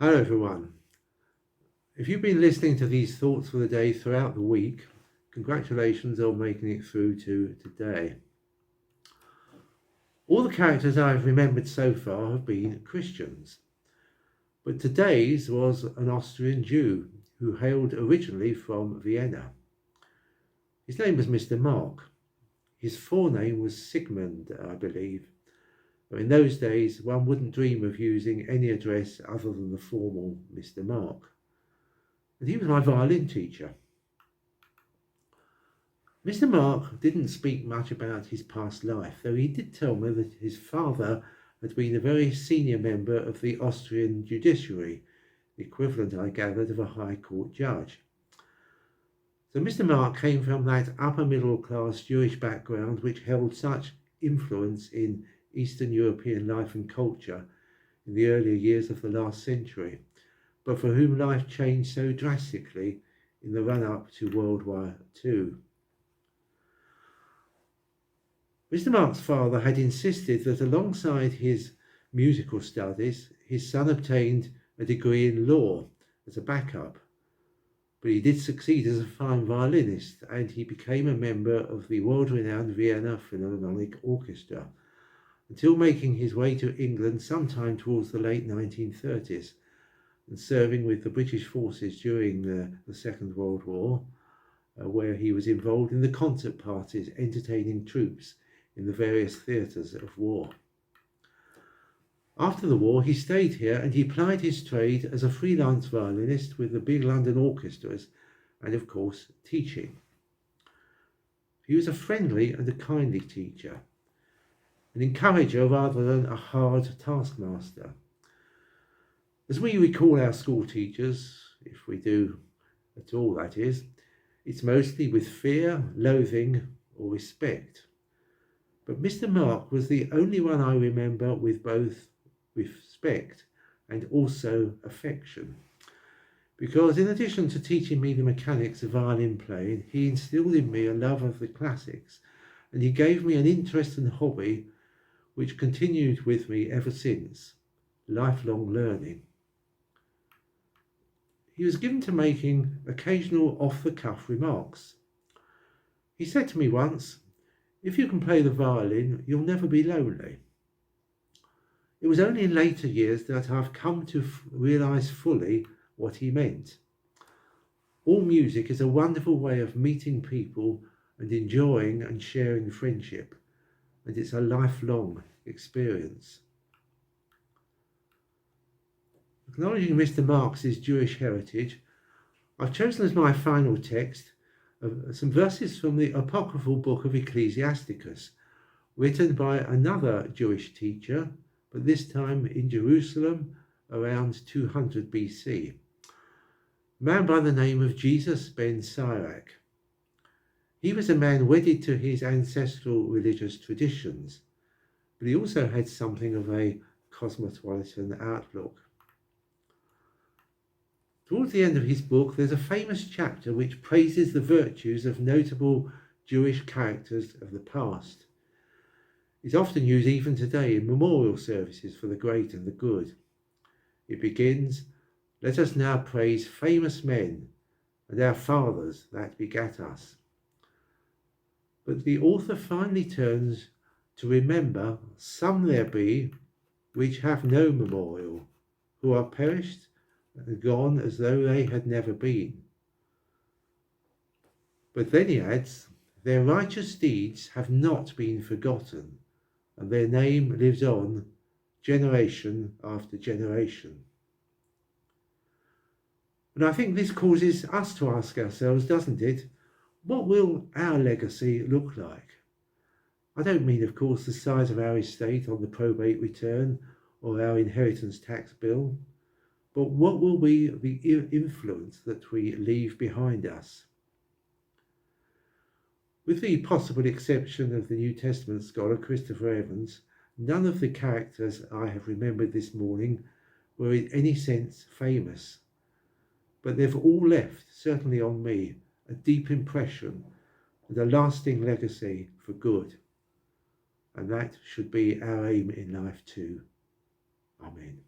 Hello everyone. If you've been listening to these thoughts for the day throughout the week, congratulations on making it through to today. All the characters I've remembered so far have been Christians, but today's was an Austrian Jew who hailed originally from Vienna. His name was Mr. Mark. His forename was Sigmund, I believe. In those days, one wouldn't dream of using any address other than the formal Mr. Mark. And he was my violin teacher. Mr. Mark didn't speak much about his past life, though he did tell me that his father had been a very senior member of the Austrian judiciary, the equivalent, I gathered, of a High Court judge. So Mr. Mark came from that upper middle class Jewish background which held such influence in Eastern European life and culture in the earlier years of the last century, but for whom life changed so drastically in the run-up to World War II. Mr. Mark's father had insisted that alongside his musical studies, his son obtained a degree in law as a backup, but he did succeed as a fine violinist, and he became a member of the world-renowned Vienna Philharmonic Orchestra, until making his way to England sometime towards the late 1930s and serving with the British forces during the Second World War, where he was involved in the concert parties entertaining troops in the various theatres of war. After the war, he stayed here and he plied his trade as a freelance violinist with the big London orchestras and, of course, teaching. He was a friendly and a kindly teacher, an encourager rather than a hard taskmaster. As we recall our school teachers, if we do at all that is, it's mostly with fear, loathing or respect. But Mr. Mark was the only one I remember with both respect and also affection. Because in addition to teaching me the mechanics of violin playing, he instilled in me a love of the classics, and he gave me an interest and hobby which continued with me ever since, lifelong learning. He was given to making occasional off-the-cuff remarks. He said to me once, "If you can play the violin, you'll never be lonely." It was only in later years that I've come to realise fully what he meant. All music is a wonderful way of meeting people and enjoying and sharing friendship, and it's a lifelong experience. Acknowledging Mr. Mark's Jewish heritage, I've chosen as my final text some verses from the apocryphal book of Ecclesiasticus, written by another Jewish teacher, but this time in Jerusalem around 200 BC, a man by the name of Jesus ben Sirach. He was a man wedded to his ancestral religious traditions, but he also had something of a cosmopolitan outlook. Towards the end of his book, there's a famous chapter which praises the virtues of notable Jewish characters of the past. It's often used even today in memorial services for the great and the good. It begins, "Let us now praise famous men and our fathers that begat us." But the author finally turns to remember some there be which have no memorial, who are perished and gone as though they had never been. But then he adds, "Their righteous deeds have not been forgotten, and their name lives on generation after generation." And I think this causes us to ask ourselves, doesn't it, what will our legacy look like? I don't mean, of course, the size of our estate on the probate return or our inheritance tax bill, but what will be the influence that we leave behind us? With the possible exception of the New Testament scholar Christopher Evans, none of the characters I have remembered this morning were in any sense famous, but they've all left, certainly on me, a deep impression and a lasting legacy for good. And that should be our aim in life too. Amen.